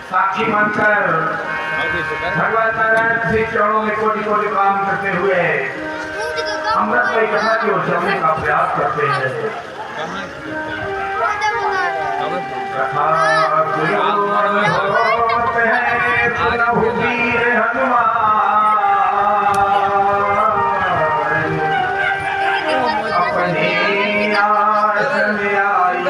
साक्षी मानकर भगवान नारायण श्री चरणों में कोटि कोटि काम करते हुए अमृतमय कथा की ओर चलने का प्रयास करते हैं। कथा वीर हनुमान अपने आसन आई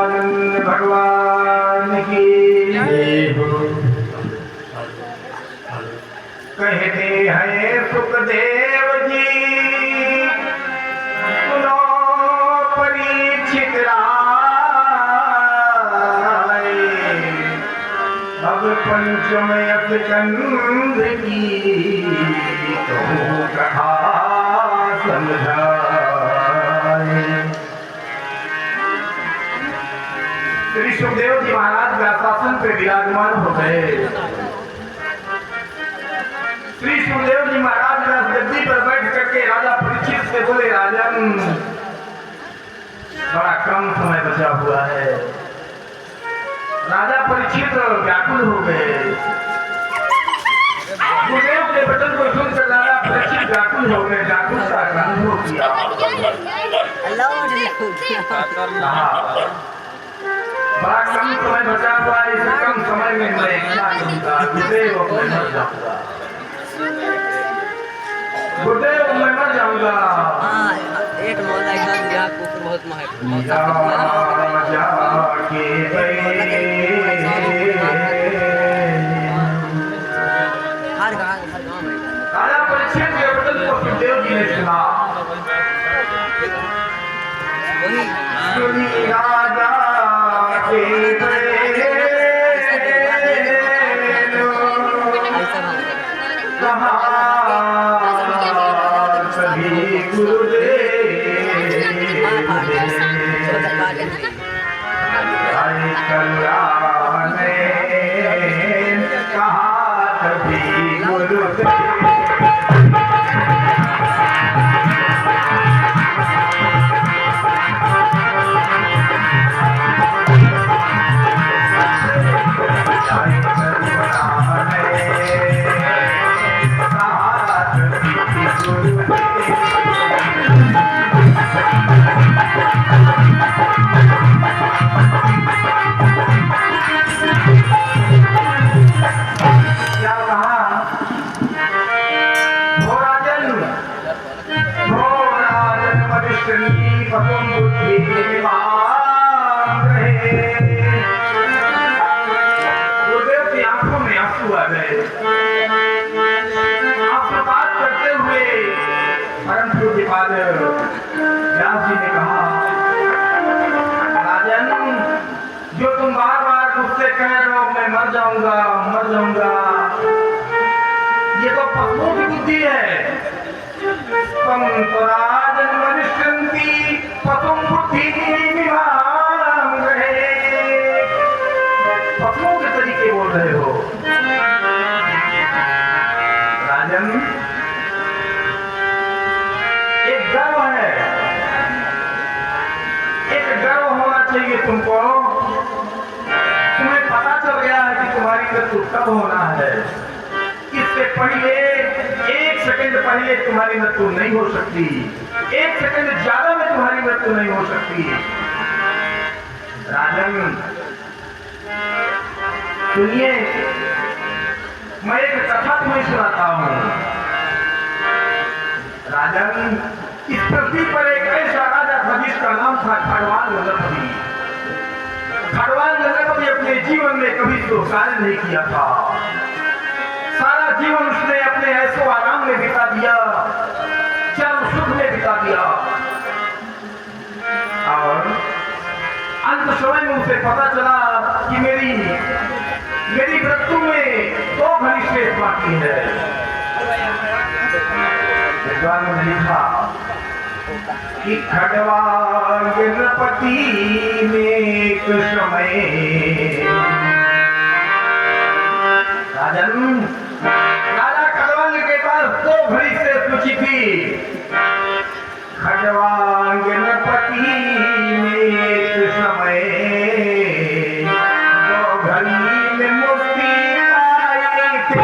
सच्चिदानंद भगवान की कहते हैं सुखदेव जी सुनो परीक्षित राय अब पंचम स्कंध की तो कथा समझाए। श्री सुखदेव जी महाराज व्यासासन पे विराजमान हो गए। श्री सुखदेव जी महाराज गद्दी पर बैठ करके राजा परीक्षित से बोले, राजन बड़ा कम समय बचा हुआ है। राजा परीक्षित व्याकुल हो गए। गुरुदेव के वचन को सुनकर राजा परीक्षित व्याकुल हो गए। व्याकुलता का अनुभव किया। बड़ा कम समय बचा हुआ है, इस कम समय में मैं क्या करूंगा? गुरुदेव मैं मर जाऊंगा, गुरुदेव मैं मर जाऊंगा। एक मौला यहाँ कुकुर बहुत महक हर गाँव में राजा परीक्षित के वचन को सुखदेव जी ने सुना। सुनी राजा के सभी गुरुदेव कल्याण कहा सभी गुरुदेव। गुरुदेव की आंखों में आंसू आ गए। आपसे बात करते हुए परम पूज्यपाद व्यास जी ने कहा, राजन जो तुम बार बार मुझसे कह रहे हो मैं मर जाऊंगा मर जाऊंगा, ये तो पशुओं की बुद्धि है। राजन मनुष्यंती पशुम बुद्धि पशुओं के तरीके बोल रहे हो। राजन एक गर्व है, एक गर्व होना चाहिए तुमको। तुम्हें पता चल गया है कि तुम्हारी मृत्यु कब होना है। इससे पहले एक सेकंड पहले तुम्हारी मृत्यु नहीं हो सकती, एक सेकंड ज्यादा में तुम्हारी मृत्यु नहीं हो सकती। राजन सुनिए, मैं एक कथा तुम्हें सुनाता हूं। राजन इस पृथ्वी पर एक ऐसा राजा था जिसका नाम था खड़वाल गंगपति। खड़वाल गंगपति अपने जीवन में कभी तो कार्य नहीं किया था। सारा जीवन उसने अपने ऐसो आराम में बिता दिया, चरम सुख में बिता दिया। और अंत समय में उसे पता चला कि मेरी मृत्यु में दो घड़ी शेष बाकी है। विद्वान ने लिखा कि खड़वाल गणपति ने एक समय राजन राजा खड़वाल के पास दो घड़ी शेष बची थी। खड़वाल गणपति ने एक समय दो घड़ी में मुक्ति पाई थी।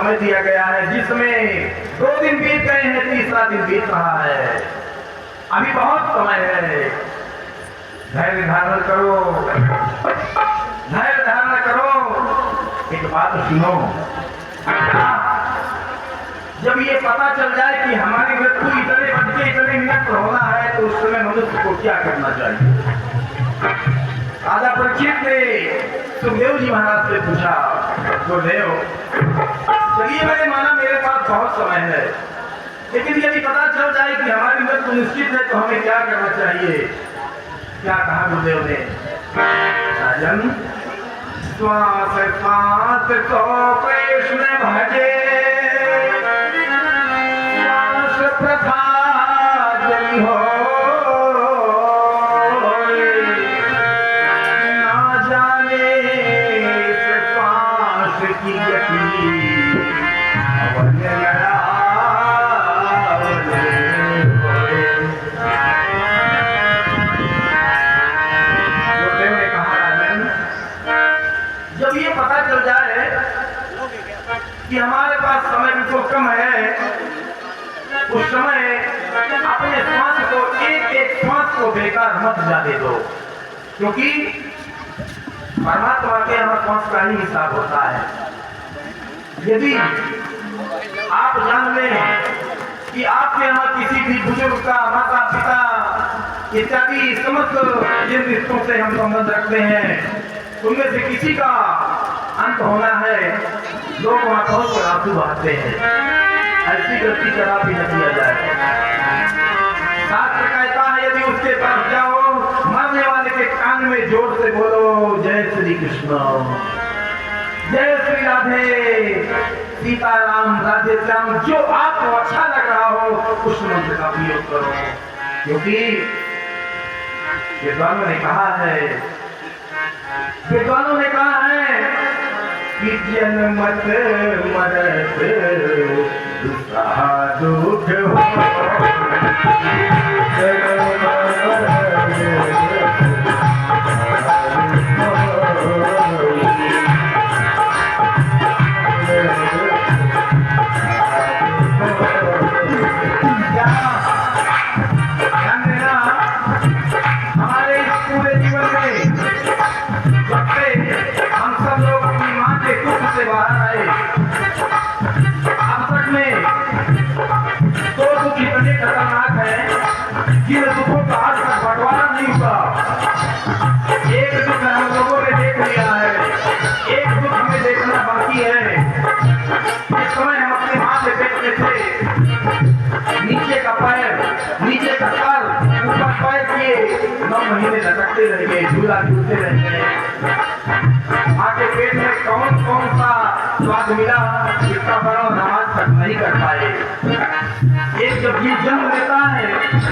समय दिया गया है, जिसमें 2 दिन बीत गए हैं, तीसरा दिन बीत रहा है। अभी बहुत समय है, धैर्य धारण करो, धैर्य धारण करो। एक बात सुनो, जब ये पता चल जाए कि हमारी मृत्यु इतने बज के इतने मिनट पर होना है, तो उस समय मनुष्य को क्या करना चाहिए? राजा परीक्षित ने सुखदेव जी महाराज से पूछा, गुरुदेव, चलिए मैंने माना मेरे पास बहुत समय है, लेकिन यदि पता चल जाए कि हमारी मृत्यु निश्चित है तो हमें क्या करना चाहिए? क्या कहा गुरुदेव ने? राजन, श्वास श्वास तो कृष्ण भजे, श्वास प्रथा जली हो, ना जाने श्वास की गति अवन लड़ा। जब ये पता चल जाए कि हमारे पास समय बिल्कुल कम है, उस समय अपने श्वास को, एक एक श्वास को बेकार मत जाने दो, क्योंकि परमात्मा के यहाँ श्वास का ही हिसाब होता है। यदि आप जान लें कि आपके यहाँ किसी भी बुजुर्ग का, माता पिता इत्यादि समस्त जिन रिश्तों से हम संबंध रखते हैं, उनमें से किसी का अंत होना है, लोग वहां बहुत आंसू बहाते हैं। ऐसी गलती करा भी न किया जाए। शास्त्र कहता है, यदि उसके पास जाओ, मरने वाले के कान में जोर से बोलो, जय श्री कृष्ण, जय श्री राधे सीताराम, राधे श्याम, जो आपको अच्छा लग रहा हो उस मंत्र का प्रयोग करो, क्योंकि विद्वानों ने कहा है, विद्वानों ने कहा है कि जन्मत मरत दुस्सह दुख हो, हमारे पूरे जीवन में हम सब लोग अपनी मां के दुख से बाहर आए, अब तक में 2 दुख इतने खतरनाक हैं जिन दुखों का आज तक बंटवारा नहीं हुआ। एक दुख हम लोगों ने देख लिया है, एक दुख हमें देखना बाकी है। इस समय हम अपने मां के पेट में थे, नीचे का पैर, नीचे का सर, ऊपर पैर किए 9 महीने लटकते रह गए, झूला झूलते रह गए। माँ के पेट में कौन कौन सा स्वाद मिला, इसका वर्णन आज तक नहीं कर पाए। एक जब जीव जन्म लेता है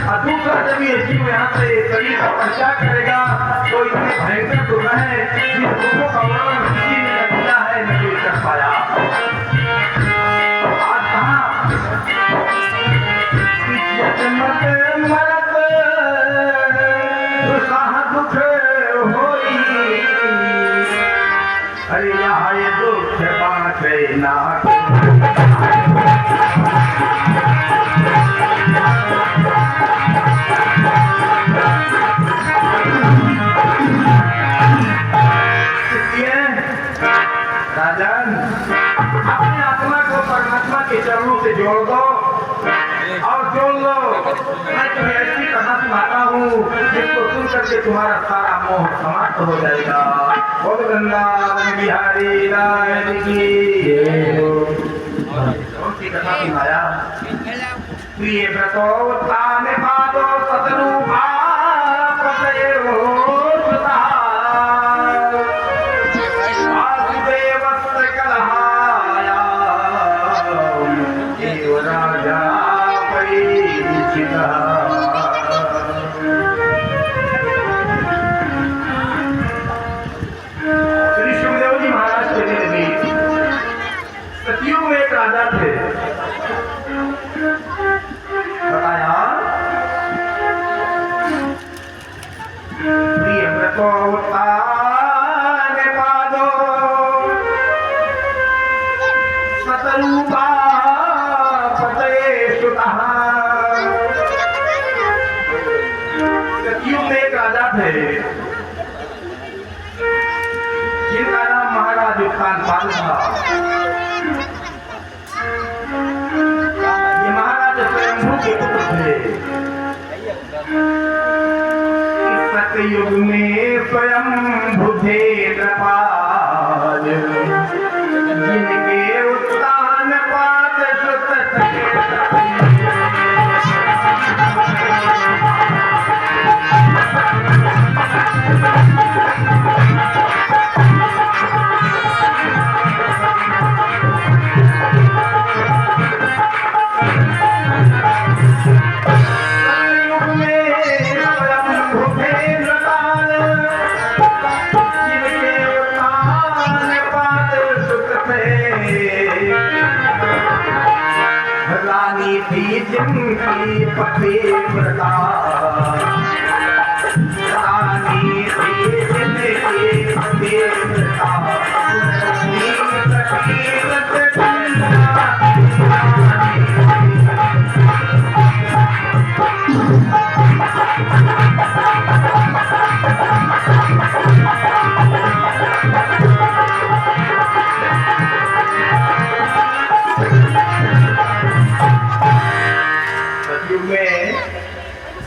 और दूसरा जब ये जीव यहाँ से शरीर का परित्याग करेगा, तो इतने भयंकर दुख है जिन दुखों का वर्णन किसी ने न किया है, न कोई कर पाया। आज कहाँ मरत दुख होई, अरे यहाँ ये दुख बांटे ना राजन, अपने आत्मा को परमात्मा के चरणों से जोड़ दो और जोड़ लो। मैं तुम्हें ऐसी कथा सुनाता हूँ जिसको सुन करके तुम्हारा सारा मोह समाप्त हो जाएगा। बोल वृंदावन बिहारी लाल की। कौन सी कथा सुनाया? प्रिय व्रतोत्थान पादो सतरूपा पतयो सुता वासुदेवस्य कलहाया देव राजा परीक्षितः। श्री सुखदेव जी महाराज के दिन सतयुग में एक राजा थे। बताया प्रिय व्रतोत्थान पादो सतरूपा थे जिनका नाम महाराज उत्तानपाद था। ये महाराज स्वयंभू के पुत्र थे। सतयुग में स्वयंभू थे नृपाल, जिनके उत्तानपाद सुत थे। रानी थी जिनकी पतिव्रता, रानी थी जिनकी पतिव्रता,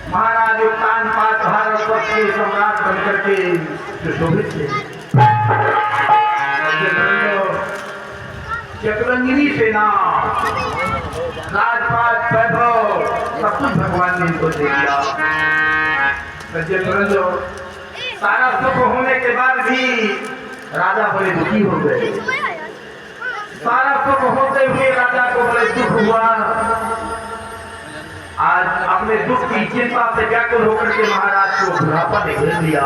महाराज उत्तानपाद भारतवर्ष के सम्राट बनकर के सुशोभित थे। चतुरंगिनी सेना, राजपाट, वैभव सब कुछ भगवान ने इनको दे दिया। सारा सुख होने के बाद भी राजा बड़े दुखी हो गए। सारा सुख होते हुए राजा को बड़े दुख हुआ। आज अपने दुख की चिंता से व्याकुल होकर के महाराज को बुढ़ापा ने घेर लिया।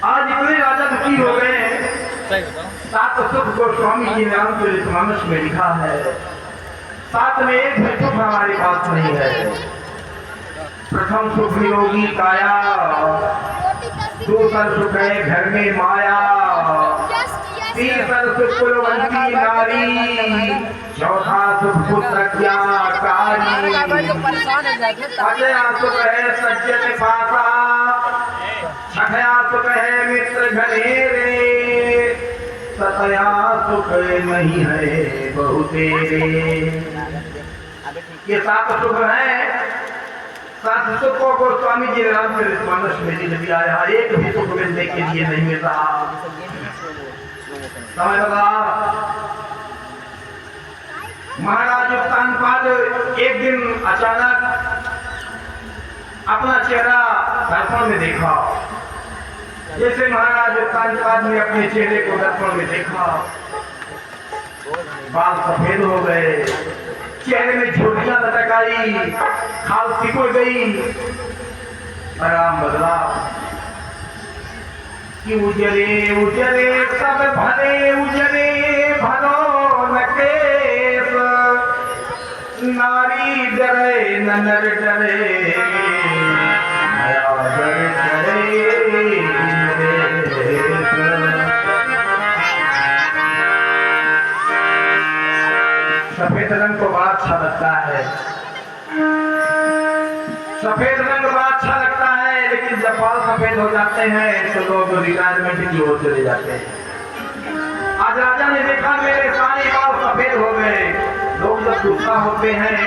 आज इतने राजा दुखी हो गए। सात सुख को स्वामी जी ने रामचरितमानस में लिखा है। सात में एक भी सुख हमारे पास नहीं है। प्रथम सुख निरोगी काया, दूसरा सुख है घर में माया, तीसरा सुख कुलवंती नारी, चौथा सुख पुत्र ज्ञाकारी, पांचवा सुख है सज्जन पासा, छठा सुख है मित्र घनेरे, सतया सुख नहीं है बहु तेरे। ये सात सुख है। सात सुखों को स्वामी जी ने रामचरितमानस में लिख दिया है। एक भी सुख मिलने के लिए नहीं मिलता। समझ लगा? महाराज उत्तानपाद एक दिन अचानक अपना चेहरा दर्पण में देखा। जैसे महाराज उत्तानपाद ने अपने चेहरे को दर्पण में देखा, बाल सफेद हो गए, चेहरे में झुर्रियां लटक आई, खाल सिकुड़ गई। आराम बदला कि उजरे उजरे सब भले, उजरे भलो न केस, नारी डरे न नर डरे, नया डर डरे। सफेद रंग को बड़ा अच्छा लगता है। सफेद रंग बड़ा अच्छा लगता है, लेकिन जब बाल सफेद हो जाते हैं तो लोग रिटायरमेंट की ओर चले जाते हैं। आज राजा ने देखा मेरे सारे बाल सफेद हो गए। लोग जब गुस्सा होते हैं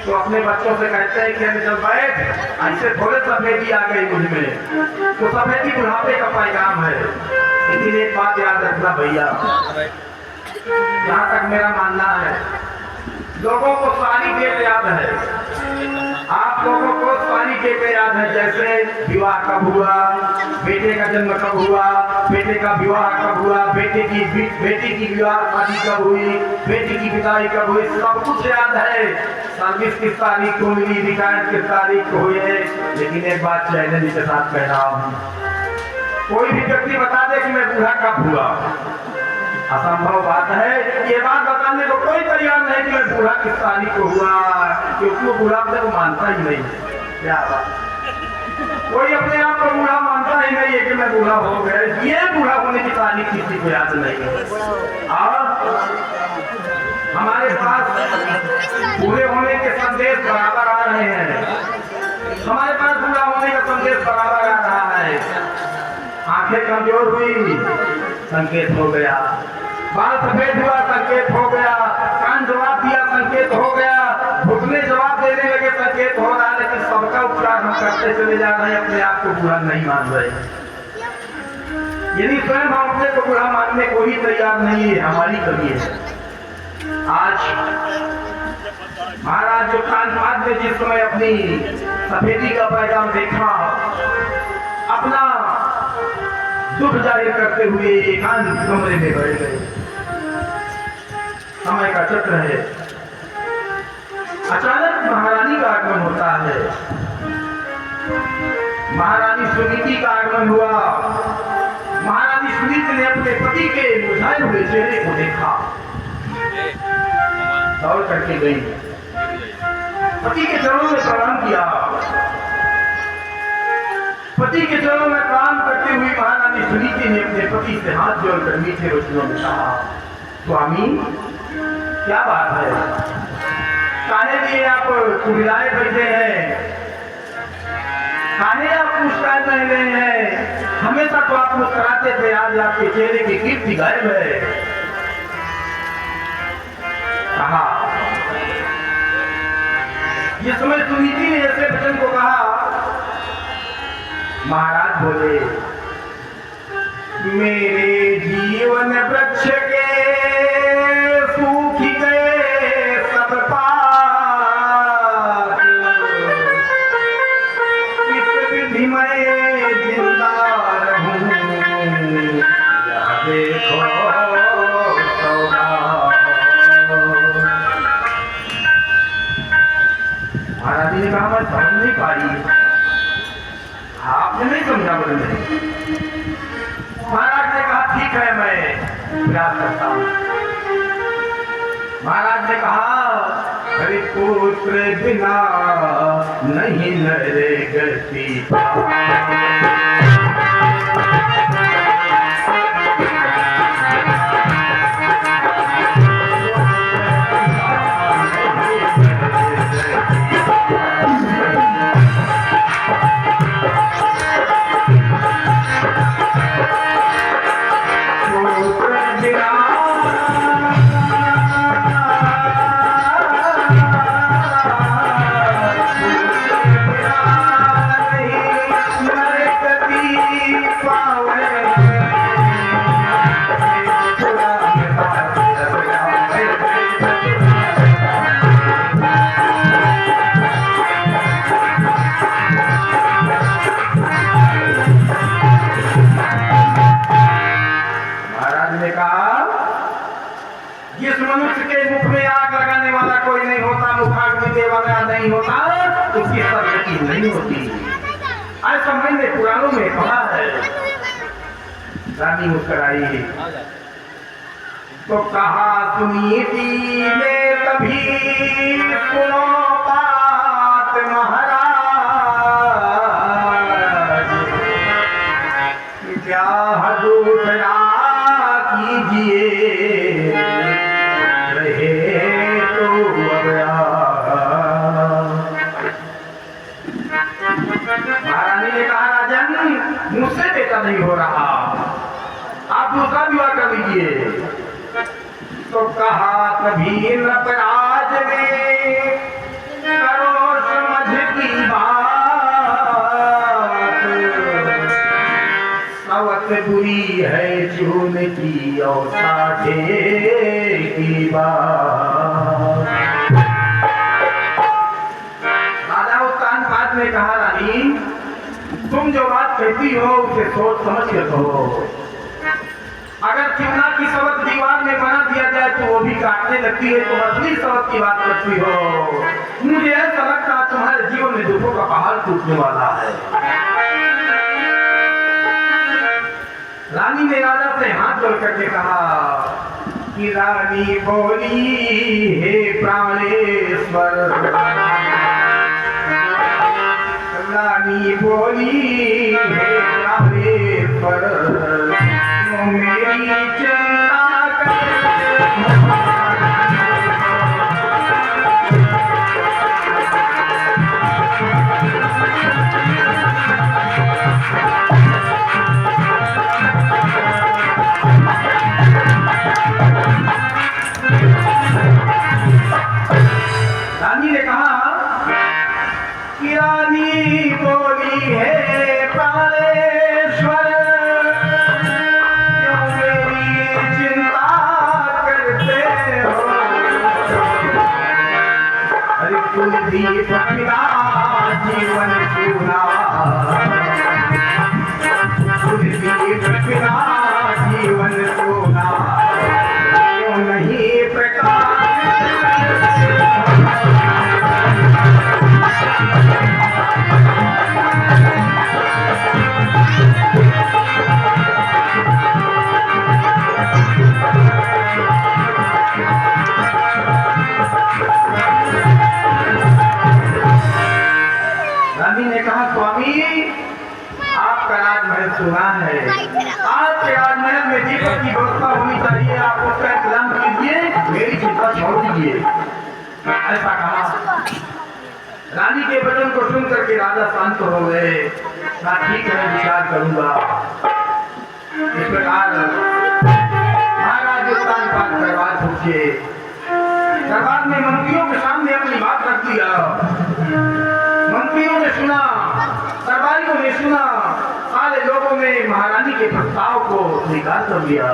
तो अपने बच्चों से कहते हैं कि जब बैठ, ऐसे थोड़े सफेदी आ गई मुझ में, तो सफेदी बुढ़ापे का पैगाम है। लेकिन एक बात याद रखना भैया, जहाँ तक मेरा मानना है, लोगों को सारी डेट याद है। आप लोगों को सारी डेटें याद है, जैसे विवाह कब हुआ, बेटे का जन्म कब हुआ, बेटे का विवाह कब हुआ, बेटे की विवाह शादी कब हुई, बेटी की विदाई कब हुई, सब कुछ याद है। सर्विस किस तारीख को मिली, रिटायर्ड किस तारीख को हुई है। लेकिन एक बात चैलेंज के साथ कह रहा हूँ, कोई भी व्यक्ति बता दे कि मैं बूढ़ा कब हुआ, असंभव बात है। ये बात बताने को कोई तैयार नहीं कि मैं बूढ़ा किस तारीख को हुआ, क्योंकि वो बूढ़ा अपने को मानता ही नहीं। क्या बात, कोई अपने आप को बूढ़ा मानता ही नहीं है कि मैं बूढ़ा हो गया। ये बूढ़ा होने की तारीख किसी को याद नहीं है। और हमारे पास पूरे होने के संदेश संदेश बराबर आ रहे हैं, हमारे पास पूरा होने का संदेश बराबर आ रहा है। आंखें कमजोर हुई, संकेत हो गया। बाल सफेद हुआ, संकेत हो गया। कान जवाब दिया, संकेत हो गया। घुटने जवाब देने लगे, संकेत हो रहा है। लेकिन सबका उपचार हम करते चले जा रहे हैं, अपने आप को बुरा नहीं मान रहे। यदि स्वयं हम अपने को बुरा मानने को ही तैयार नहीं है, हमारी कमी है। आज महाराज जो कानपात ने जिस समय अपनी सफेदी का पैगाम देखा, अपना दुख जाहिर करते हुए एकांत कमरे में बैठ गए। समय का चक्र है। अचानक महारानी का आगमन होता है। महारानी सुनीति का आगमन हुआ। महारानी सुनीति ने अपने पति के मुरझाए हुए चेहरे को देखा, दौड़ करके गई, पति के चरणों में प्रणाम किया। पति के चरणों में प्रणाम करते हुए महारानी सुनीति ने अपने पति से हाथ जोड़कर मीठे वचनों में कहा, स्वामी क्या बात है, काहे लिए आप कुबलाए बैठे हैं, काहे आप मुस्कुराए नहीं रहे हैं? हमेशा तो आप मुस्कुराते थे, आज आपके चेहरे की कीर्ति गायब है। कहा ये समय सुनीति ने ऐसे वचन को कहा। महाराज बोले, मेरे जीवन वृक्ष के सूख गए सब पात, इस विधि में जिंदा रहूं, यह देखो महाराज ने कहा, मैं समझ नहीं पाई। आपने नहीं समझा बोले नहीं। महाराज ने कहा, ठीक है, मैं प्रयास करता हूं। महाराज ने कहा, हरि पुत्र बिना नहीं नरे गति। जिस मनुष्य के मुख में आग लगाने वाला कोई नहीं होता, मुखाग्नि देने वाला नहीं होता, उसकी सदगति नहीं होती। ऐसा मैंने पुराणों में पढ़ा है। रानी मुस्कुराई तो कहा, सुनीति ने तभी सुनो बात महाराज, क्या दूसरा कीजिए, महारानी ने कहा, राजन मुझसे बेटा नहीं हो रहा, आप दूसरा विवाह कर लीजिए। तो कहा, कभी नटराज ने करो समझ की बात, सवत बुरी है चून की और साढ़े की बात। ने कहा, रानी तुम जो बात कहती हो उसे सोच समझ कर कहो। अगर चिमना की सबक दीवार में बना दिया जाए तो वो भी काटने लगती है, तो असली सबक की बात करती हो। मुझे ऐसा लगता है तुम्हारे जीवन में दुखों का पहाड़ टूटने वाला है। रानी ने राजा से हाथ जोड़ करके कहा कि रानी बोली, हे प्राणेश्वर, रानी बोली, हे प्राणेश्वर, मेरी चिंता कर पिता जीवन सुना, तुलसी पिता जीवन सुना, क्यों नहीं प्रकाश सुना है। आपके राजमहल में दीपक की व्यवस्था होनी चाहिए, आप उसका इंतजाम कीजिए, मेरी चिंता छोड़ दीजिए। ऐसा कहा। रानी के वचन को सुन करके राजा शांत हो गए। ना ठीक है, विचार करूंगा। इस प्रकार महाराज उत्तान पाठ दरबार पहुंचे। दरबार में मंत्रियों के सामने अपनी बात रख दिया। मंत्रियों ने सुना, दरबारियों ने सुना, सारे लोगों ने महारानी के प्रस्ताव को स्वीकार कर लिया।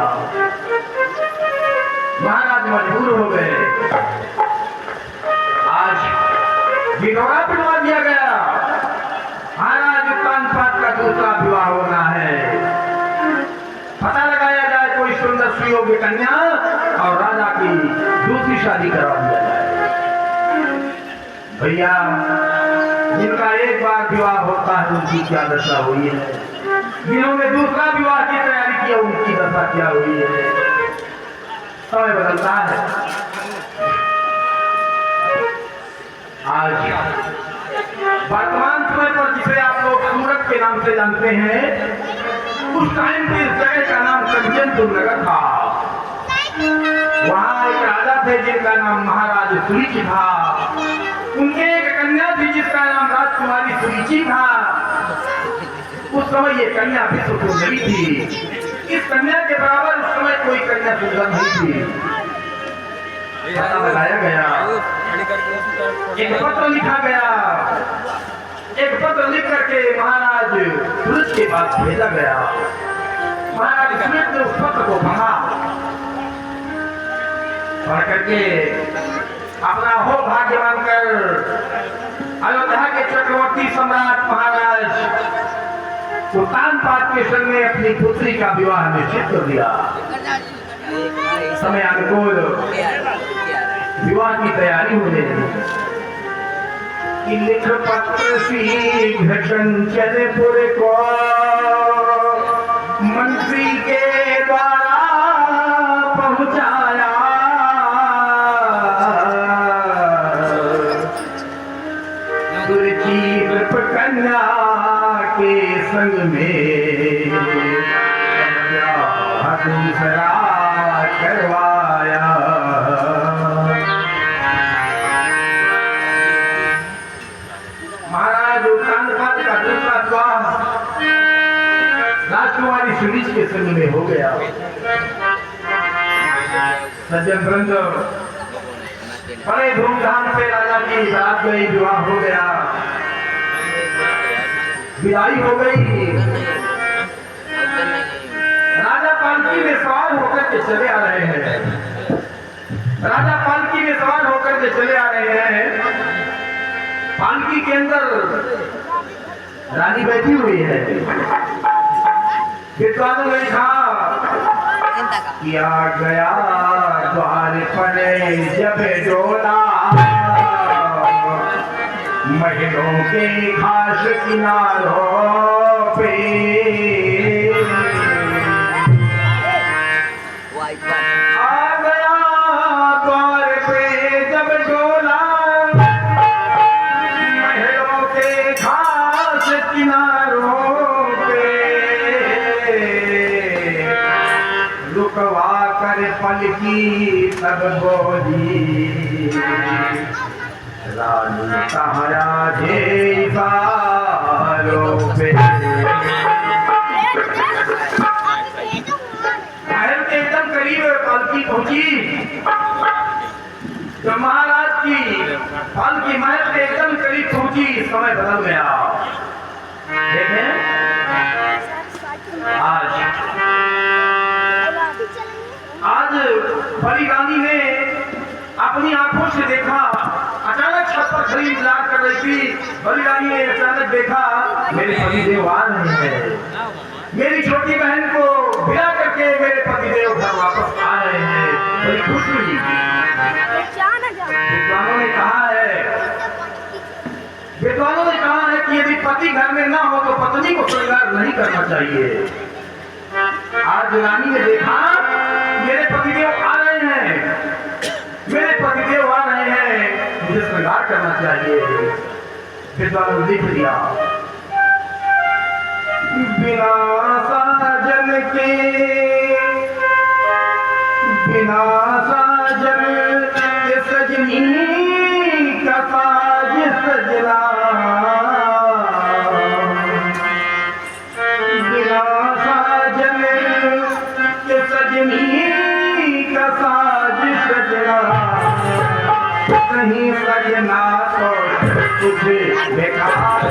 महाराज मजबूर हो गए। आज विधवा बनवा दिया गया। महाराज उत्तान पाठ का दूसरा विवाह होना है। पता लगाया जाए कोई सुंदर सुयोग्य कन्या और राजा की दूसरी शादी करवा दिया जाए। भैया, जिनका एक बार विवाह होता है उनकी क्या दशा हुई है, जिन्होंने दूसरा विवाह की तैयारी किया उनकी दशा क्या हुई है। समय बदलता है। आज वर्तमान समय पर जिसे आप लोग सूरत के नाम से जानते हैं, उस टाइम पे इस जगह का नाम कंचनपुर नगर था। वहाँ एक राजा थे जिनका नाम महाराज सुरुचि था। उनके एक कन्या थी जिसका नाम राजकुमारी सुरुचि था। उस समय ये कन्या विश्व सुंदरी थी। इस कन्या के बराबर उस समय कोई कन्या सुंदर नहीं थी। पता लगाया गया, एक पत्र लिखा गया। एक पत्र लिख करके महाराज सूरज के पास भेजा गया। महाराज सूरज ने उस पत्र को पढ़ा। पढ़ करके अपना हो भाग्य मानकर अयोध्या के चक्रवर्ती सम्राट महाराज उत्तान पाठ के संग में अपनी पुत्री का विवाह निश्चित कर दिया। समय अनुकूल विवाह की तैयारी होने लगी। लिख पत्र शीघ्र कंचनपुर को मंत्री के द्वारा पहुंचाया। कन्या के संग में दूसरा करवाया। महाराज उत्तान पाठ का दूसरा विवाह राजकुमारी सुरुचि के संग में हो गया। सज्जन वृंद, बड़े धूमधाम से राजा की बारात गई, विवाह हो गया, विदाई हो गई। राजा पालकी में सवार होकर के चले आ रहे हैं। राजा पालकी में सवार होकर के चले आ रहे हैं। पालकी के अंदर रानी बैठी हुई है। विद्वानों ने कहा, किया गया द्वार पर जब डोला, महलों के खास किनारों पे आ गया द्वार पे जब डोला, महलों के खास किनारों पे रुकवा कर पलकी तब बोली, रानी कहाँ जे बालों पे। महल के एकदम करीब पालकी पहुंची तो महाराज की पालकी महल के एकदम करीब पहुंची। समय बदल गया। देखें, आज बड़ी रानी ने अपनी आंखों से देखा, अचानक छत पर खड़ी इंतजार कर रही थी। बड़ी रानी ने अचानक देखा मेरे पतिदेव आ रहे हैं, मेरी छोटी बहन को विदा करके मेरे पतिदेव घर वापस आ रहे हैं। बड़ी खुश हुई। विद्वानों ने कहा है कि यदि पति घर में ना हो तो पत्नी को श्रृंगार नहीं करना चाहिए। आज रानी ने देखा मेरे पतिदेव आ रहे हैं, मेरे पतिदेव आ रहे हैं, मुझे श्रृंगार करना चाहिए। विद्वानों ने लिख दिया, बिना साजन के, बिना साजन के सजनी का साज सजना, बिना साजन के सजनी का साज सजना, कहीं सजना तो तुझे बेकार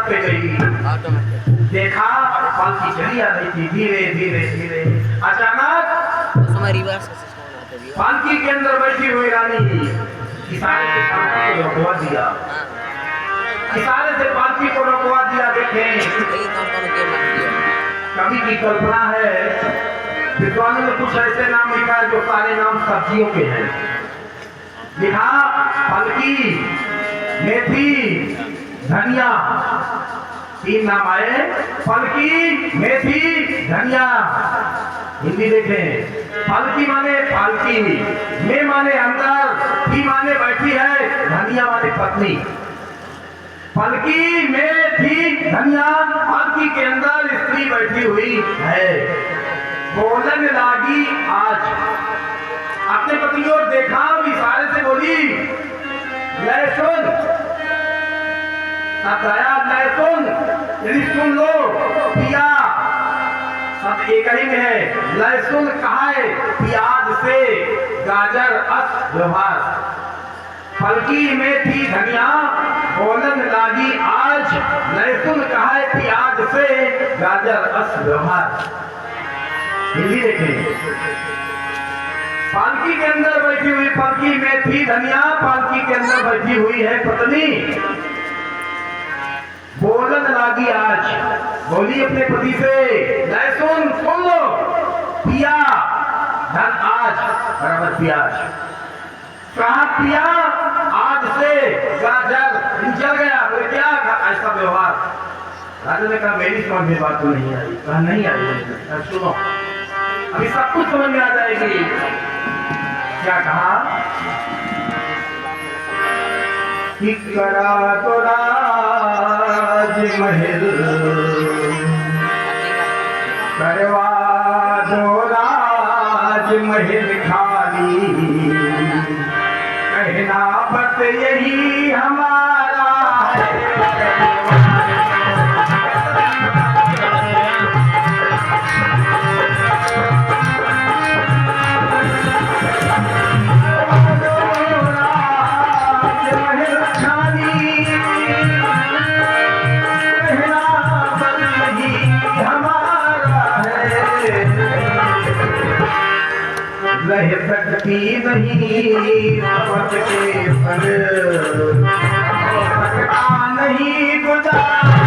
पे गई। देखा पालकी चली आ रही थी धीरे धीरे धीरे। अचानक पालकी के अंदर बैठी हुई रानी इशारे से पालकी को रोकवा दिया, इशारे से पालकी को रोकवा दिया। देखें कवि की कल्पना है, विद्वानों ने कुछ ऐसे नाम लिखा है जो सारे नाम सब्जियों के हैं। लिखा पालकी, मेथी, धनिया, तीन नाम आए, पलकी, मेथी, धनिया। हिंदी देखें, पलकी माने पालकी, में माने अंदर, थी माने बैठी है, धनिया माने पत्नी। पलकी, मेथी, धनिया, पालकी के अंदर स्त्री बैठी हुई है। बोलन लागी आज, अपने पति को देखा, इशारे से बोली, ले सुन, सुन, यदि सुन लो पिया, सब एक ही में है। लहसुन कहा है प्याज से, गाजर अस व्यवहार, पलकी मेथी धनिया, बोलन लागी आज। लहसुन कहा है प्याज से, गाजर अस व्यवहार। हिंदी देखें, पालकी के अंदर बैठी हुई पलकी, मेथी, धनिया, पालकी के अंदर बैठी हुई है पत्नी। बोलन लागी आज, बोली अपने पति से, लहसुन सुन लो, पिया, धन आज बराबर प्याज। कहा पिया, आज से गाजर जल गया। बोले क्या ऐसा व्यवहार? राजा ने कहा मेरी समझ में बात तो नहीं आई। कहा नहीं आई, सुनो अभी सब कुछ समझ में आ जाएगी। क्या कहा कि करा तो राज महल, करवा दो राज महल खाए, बत यही हमारा रह सकती नहीं पवत के पर सकता नहीं गुजार